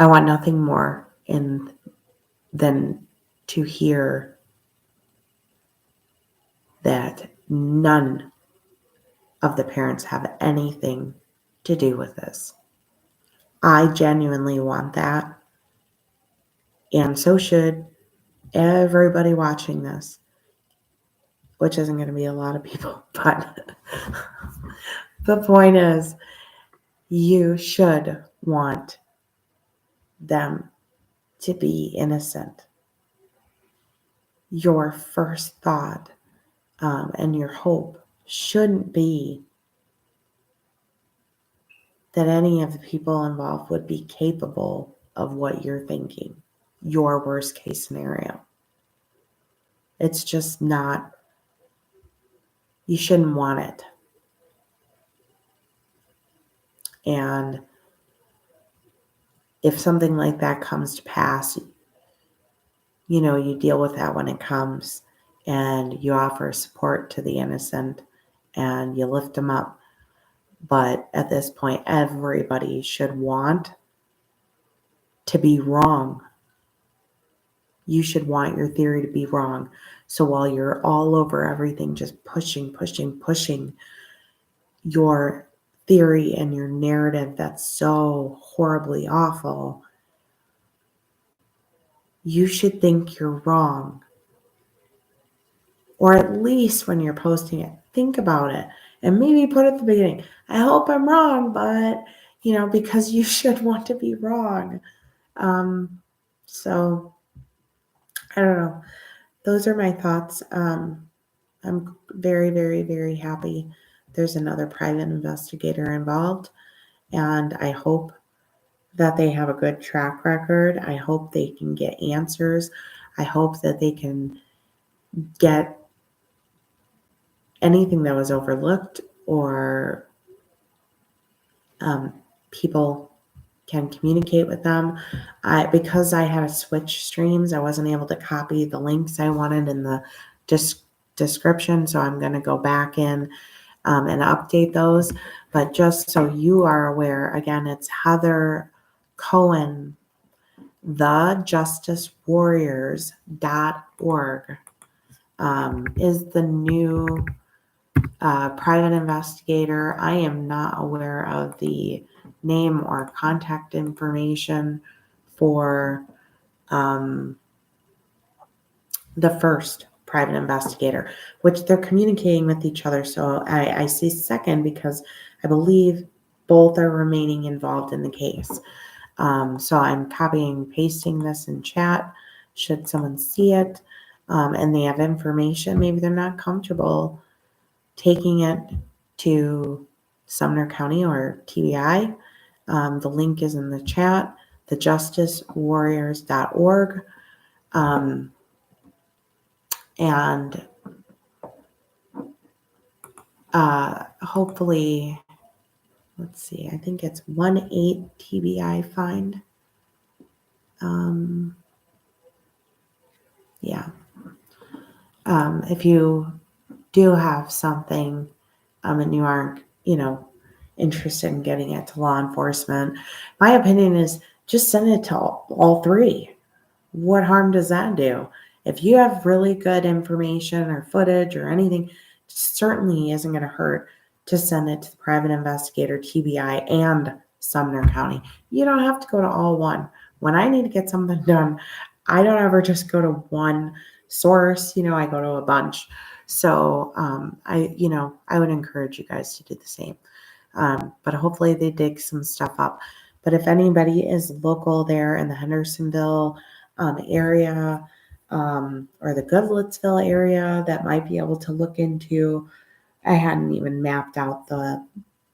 I want nothing more than to hear that none of the parents have anything to do with this. I genuinely want that. And so should everybody watching this, which isn't going to be a lot of people. But the point is, you should want them to be innocent. Your first thought and your hope shouldn't be that any of the people involved would be capable of what you're thinking, your worst case scenario. It's just not, you shouldn't want it. And if something like that comes to pass, you deal with that when it comes, and you offer support to the innocent and you lift them up. But at this point, everybody should want to be wrong. You should want your theory to be wrong. So while you're all over everything, just pushing your theory and your narrative that's so horribly awful, you should think you're wrong. Or at least when you're posting it, think about it and maybe put at the beginning, I hope I'm wrong, but, because you should want to be wrong. So I don't know. Those are my thoughts. I'm very, very, very happy there's another private investigator involved, and I hope that they have a good track record. I hope they can get answers. I hope that they can get anything that was overlooked, or people can communicate with them. Because I had to switch streams, I wasn't able to copy the links I wanted in the description, so I'm going to go back in and update those. But just so you are aware, again, it's Heather Cohen, thejusticewarriors.org is the new private investigator. I am not aware of the name or contact information for the first private investigator, which they're communicating with each other. So I see second because I believe both are remaining involved in the case. So I'm copying and pasting this in chat should someone see it and they have information. Maybe they're not comfortable taking it to Sumner County or TBI. The link is in the chat, thejusticewarriors.org. And hopefully, let's see, I think it's 1-8 TBI find. Yeah. If you do have something and you aren't, interested in getting it to law enforcement, my opinion is just send it to all three. What harm does that do? If you have really good information or footage or anything, it certainly isn't going to hurt to send it to the private investigator, TBI, and Sumner County. You don't have to go to all one. When I need to get something done, I don't ever just go to one source. I go to a bunch. So I would encourage you guys to do the same. But hopefully they dig some stuff up. But if anybody is local there in the Hendersonville area or the Goodlettsville area that might be able to look into, I hadn't even mapped out the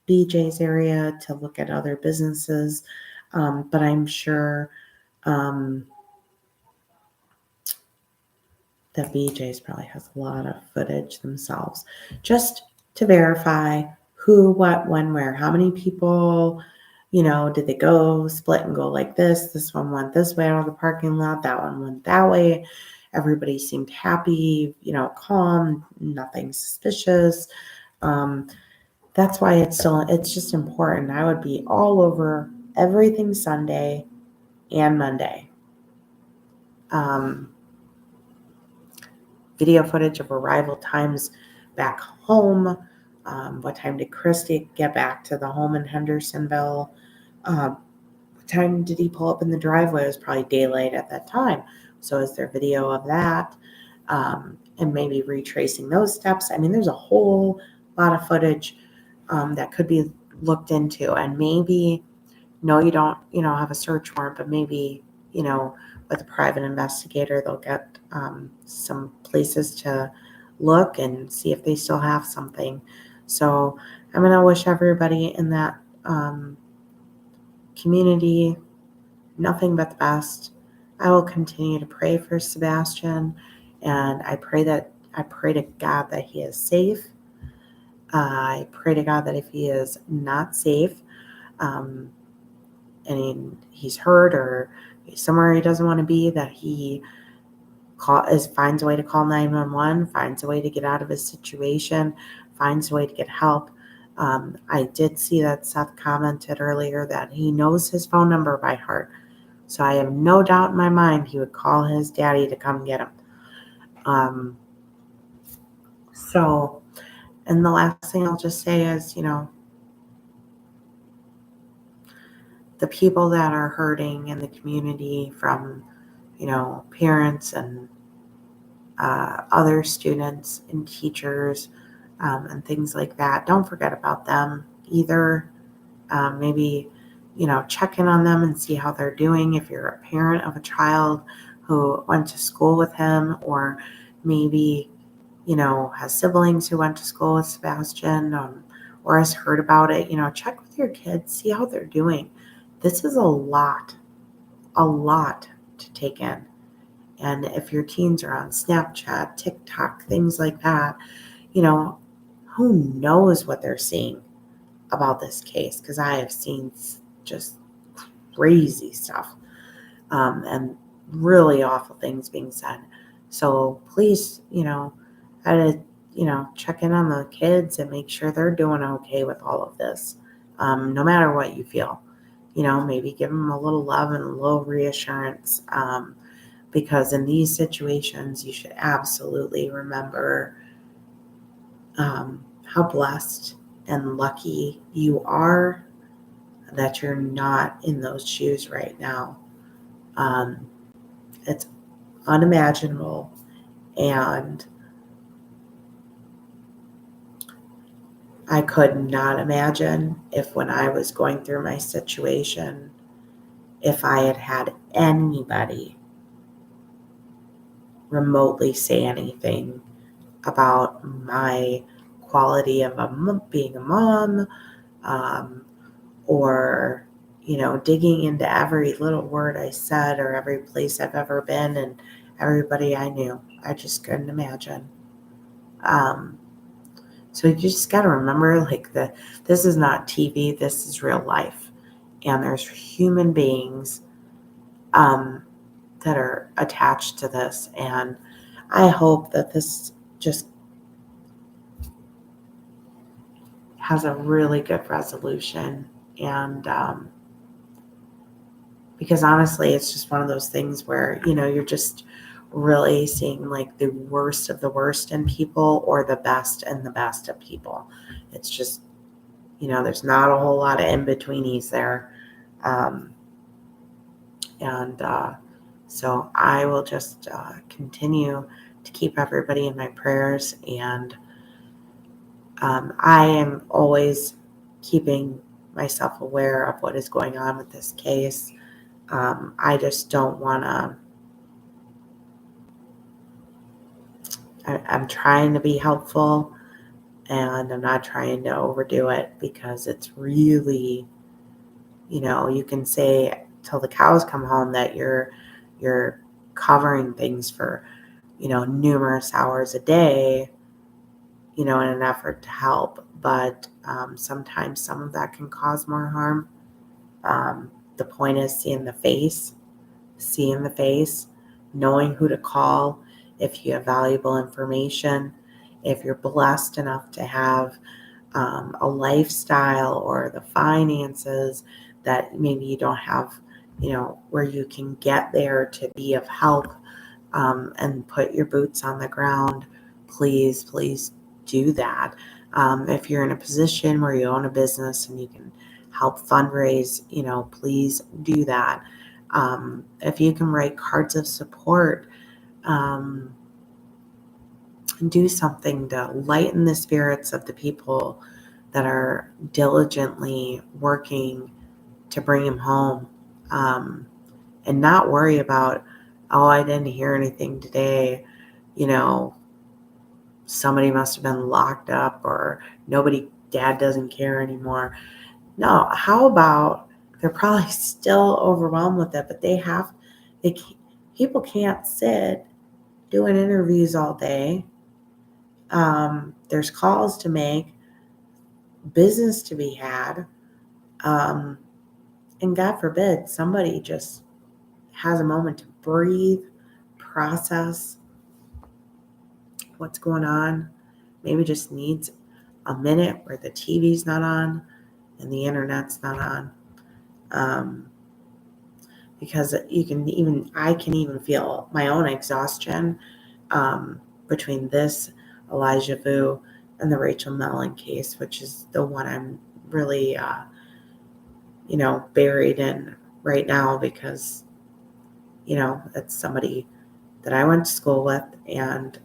BJ's area to look at other businesses, but I'm sure that BJ's probably has a lot of footage themselves just to verify who, what, when, where, how many people, did they go split and go like this? This one went this way out of the parking lot. That one went that way. Everybody seemed happy, calm, nothing suspicious. That's why it's just important. I would be all over everything Sunday, and Monday. Video footage of arrival times back home. What time did Christy get back to the home in Hendersonville? What time did he pull up in the driveway? It was probably daylight at that time. So is there video of that? And maybe retracing those steps. I mean, there's a whole lot of footage that could be looked into. And maybe, no, you don't, have a search warrant, but maybe, with a private investigator, they'll get some places to look and see if they still have something. So I'm going to wish everybody in that community nothing but the best. I will continue to pray for Sebastian, and I pray to God that he is safe. I pray to God that if he is not safe, and he's hurt or somewhere he doesn't want to be, that he finds a way to call 911, finds a way to get out of his situation, finds a way to get help. I did see that Seth commented earlier that he knows his phone number by heart. So I have no doubt in my mind he would call his daddy to come get him. And the last thing I'll just say is, the people that are hurting in the community from, parents and other students and teachers and things like that, don't forget about them either. Maybe, check in on them and see how they're doing. If you're a parent of a child who went to school with him, or maybe, has siblings who went to school with Sebastian, or has heard about it, check with your kids, see how they're doing. This is a lot to take in. And if your teens are on Snapchat, TikTok, things like that, who knows what they're seeing about this case, because I have seen just crazy stuff and really awful things being said. So please, check in on the kids and make sure they're doing okay with all of this, no matter what you feel. Maybe give them a little love and a little reassurance, because in these situations, you should absolutely remember how blessed and lucky you are that you're not in those shoes right now. It's unimaginable, and I could not imagine if, when I was going through my situation, if I had had anybody remotely say anything about my quality of being a mom, or, digging into every little word I said or every place I've ever been and everybody I knew. I just couldn't imagine. So you just got to remember, this is not TV, this is real life. And there's human beings that are attached to this. And I hope that this just has a really good resolution. And because honestly, it's just one of those things where, you're just really seeing the worst of the worst in people, or the best and the best of people. It's just, there's not a whole lot of in-betweenies there. So I will just continue to keep everybody in my prayers. And I am always keeping myself aware of what is going on with this case. I just don't want to. I'm trying to be helpful, and I'm not trying to overdo it, because it's really, you can say till the cows come home that you're covering things for, numerous hours a day, in an effort to help. But sometimes some of that can cause more harm. The point is seeing the face, knowing who to call if you have valuable information, if you're blessed enough to have a lifestyle or the finances that maybe you don't have where you can get there to be of help, and put your boots on the ground, please do that. If you're in a position where you own a business and you can help fundraise, please do that. If you can write cards of support, and do something to lighten the spirits of the people that are diligently working to bring him home, and not worry about, oh, I didn't hear anything today, somebody must have been locked up, or dad doesn't care anymore. No, how about they're probably still overwhelmed with it, but people can't sit doing interviews all day. There's calls to make, business to be had, and God forbid somebody just has a moment to breathe, process what's going on, maybe just needs a minute where the TV's not on and the internet's not on, because I can even feel my own exhaustion, between this Elijah Vu and the Rachel Mellon case, which is the one I'm really buried in right now, because it's somebody that I went to school with, and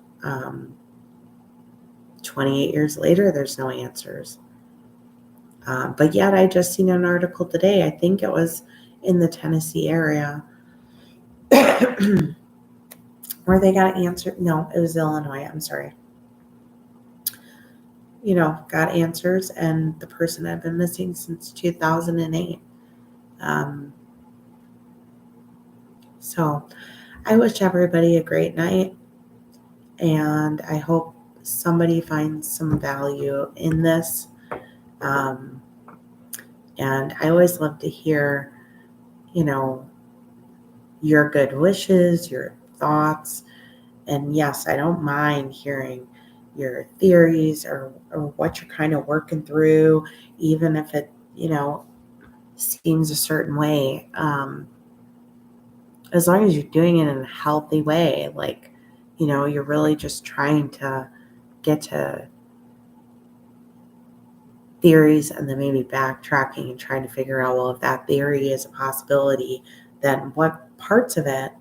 28 years later, there's no answers. But yet I just seen an article today, I think it was in the Tennessee area, where they got answered. No, it was Illinois. I'm sorry. Got answers, and the person had been missing since 2008. So I wish everybody a great night, and I hope somebody finds some value in this. And I always love to hear, your good wishes, your thoughts. And yes, I don't mind hearing your theories, or what you're kind of working through, even if it, seems a certain way. As long as you're doing it in a healthy way, like, you're really just trying to get to theories, and then maybe backtracking and trying to figure out, well, if that theory is a possibility, then what parts of it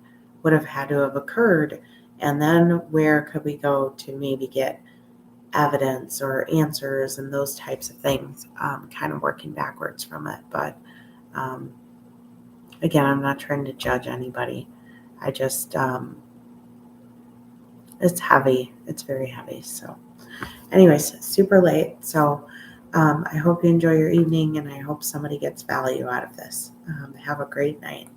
would have had to have occurred, and then where could we go to maybe get evidence or answers and those types of things, kind of working backwards from it. But again, I'm not trying to judge anybody. I just, it's heavy. It's very heavy. So anyways, super late. So I hope you enjoy your evening, and I hope somebody gets value out of this. Have a great night.